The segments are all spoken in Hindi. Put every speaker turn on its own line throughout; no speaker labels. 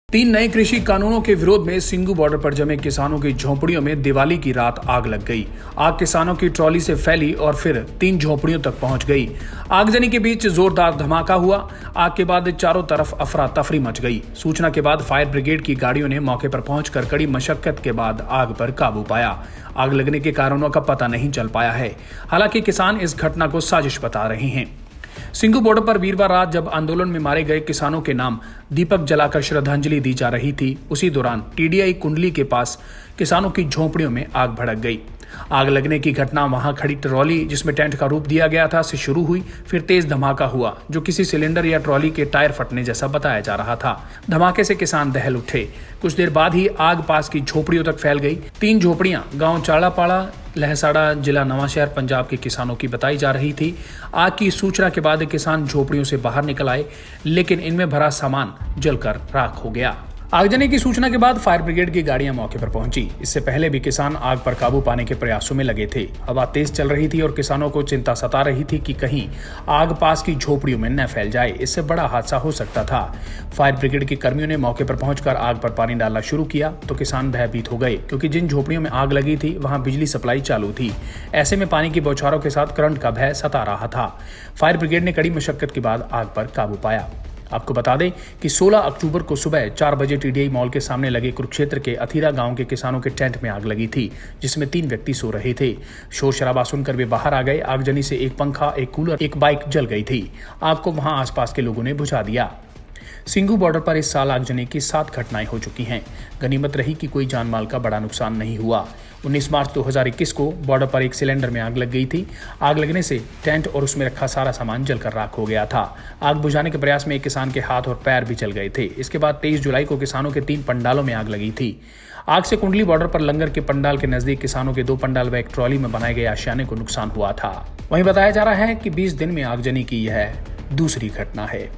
तीन नए कृषि कानूनों के विरोध में सिंगू बॉर्डर पर जमे किसानों की झोपड़ियों में दिवाली की रात आग लग गई। आग किसानों की ट्रॉली से फैली और फिर 3 झोपड़ियों तक पहुंच गई। आगजनी के बीच जोरदार धमाका हुआ। आग के बाद चारों तरफ अफरा तफरी मच गई। सूचना के बाद फायर ब्रिगेड की गाड़ियों ने मौके पर पहुंचकर कड़ी मशक्कत के बाद आग पर काबू पाया। आग लगने के कारणों का पता नहीं चल पाया है। हालांकि किसान इस घटना को साजिश बता रहे हैं। सिंगू बॉर्डर पर वीरवार रात जब आंदोलन में मारे गए किसानों के नाम दीपक जलाकर श्रद्धांजलि दी जा रही थी, उसी दौरान टीडीआई कुंडली के पास किसानों की झोंपड़ियों में आग भड़क गई। आग लगने की घटना वहां खड़ी ट्रॉली जिसमें टेंट का रूप दिया गया था से शुरू हुई, फिर तेज धमाका हुआ जो किसी सिलेंडर या ट्रॉली के टायर फटने जैसा बताया जा रहा था। धमाके से किसान दहल उठे। कुछ देर बाद ही आग पास की झोपड़ियों तक फैल गई। 3 झोपड़ियां गांव चाड़ापाड़ा, लहसाड़ा, जिला नवांशहर, पंजाब के किसानों की बताई जा रही थी। आग की सूचना के बाद किसान झोपड़ियों से बाहर निकल आए, लेकिन इनमें भरा सामान जलकर राख हो गया। आगजनी की सूचना के बाद फायर ब्रिगेड की गाड़ियां मौके पर पहुंची। इससे पहले भी किसान आग पर काबू पाने के प्रयासों में लगे थे। हवा तेज चल रही थी और किसानों को चिंता सता रही थी कि कहीं आग पास की झोपड़ियों में न फैल जाए, इससे बड़ा हादसा हो सकता था। फायर ब्रिगेड के कर्मियों ने मौके पर पहुंचकर आग पर पानी डालना शुरू किया तो किसान भयभीत हो गए, क्योंकि जिन झोपड़ियों में आग लगी थी वहां बिजली सप्लाई चालू थी। ऐसे में पानी की बौछारों के साथ करंट का भय सता रहा था। फायर ब्रिगेड ने कड़ी मशक्कत के बाद आग पर काबू पाया। आपको बता दें कि 16 अक्टूबर को सुबह 4 बजे टीडीआई मॉल के सामने लगे कुरुक्षेत्र के अथीरा गांव के किसानों के टेंट में आग लगी थी, जिसमें 3 व्यक्ति सो रहे थे। शोर शराबा सुनकर वे बाहर आ गए। आगजनी से एक पंखा, एक कूलर, एक बाइक जल गई थी। आग को वहां आसपास के लोगों ने बुझा दिया। सिंगू बॉर्डर पर इस साल आगजनी की 7 घटनाएं हो चुकी हैं। गनीमत रही कि कोई जानमाल का बड़ा नुकसान नहीं हुआ। 19 मार्च 2021 को बॉर्डर पर एक सिलेंडर में आग लग गई थी। आग लगने से टेंट और उसमें रखा सारा सामान जलकर राख हो गया था। आग बुझाने के प्रयास में एक किसान के हाथ और पैर भी जल गए थे। इसके बाद 23 जुलाई को किसानों के 3 पंडालों में आग लगी थी। आग से कुंडली बॉर्डर पर लंगर के पंडाल के नजदीक किसानों के 2 पंडाल व एक ट्रॉली में बनाए गए आशियाने को नुकसान हुआ था। वहीं बताया जा रहा है कि 20 दिन में आगजनी की यह दूसरी घटना है।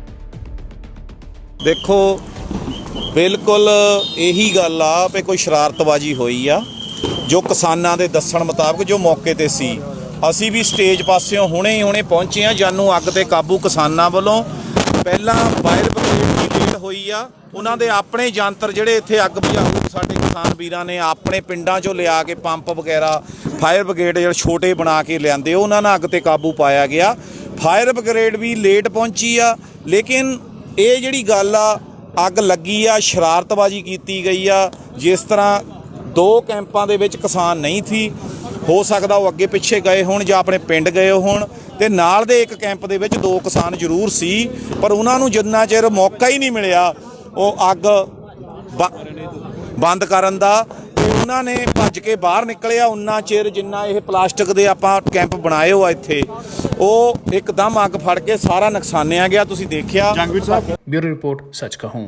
देखो बिल्कुल यही गल आ भी कोई शरारतबाजी हुई आ जो किसानां दे दस्सण मुताबक जो मौके ते सी। असी भी स्टेज पासियों हुणे पहुंचे आ। जानू अग ते काबू किसानां वालों पहला फायर ब्रिगेड की लीड हुई आ। उन्हां दे अपने यंत्र जिहड़े इत्थे अग बुझाऊ साडे किसान वीरां ने अपने पिंडां चों लिया के पंप वगैरह फायर ब्रिगेड जिहड़े छोटे बना के लिआंदे उन्हां नाल अग ते काबू पाया गया। फायर ब्रिगेड भी लेट पहुंची आ, लेकिन ये जिहड़ी गल आ अग लगी आ शरारतबाजी की गई आ। जिस तरह 2 कैंपां दे विच किसान नहीं थी, हो सकदा वो अगे पिछे गए होण जां अपने पिंड गए होण, ते नाल दे एक कैंप दे विच 2 किसान जरूर सी, पर उन्हां नूं जिन्ना चिर मौका ही नहीं मिलिया वो अग बंद करन दा, उन्हां ने भज के बाहर निकलिया। उन्ना चिर जिन्ना ये प्लास्टिक दे आपां कैंप बनाए हो इत्थे ਉਹ ਇੱਕਦਮ ਅੱਗ ਫੜ ਕੇ ਸਾਰਾ ਨੁਕਸਾਨਿਆ ਗਿਆ। ਤੁਸੀਂ ਦੇਖਿਆ।
ब्यूरो रिपोर्ट, सच कहूं।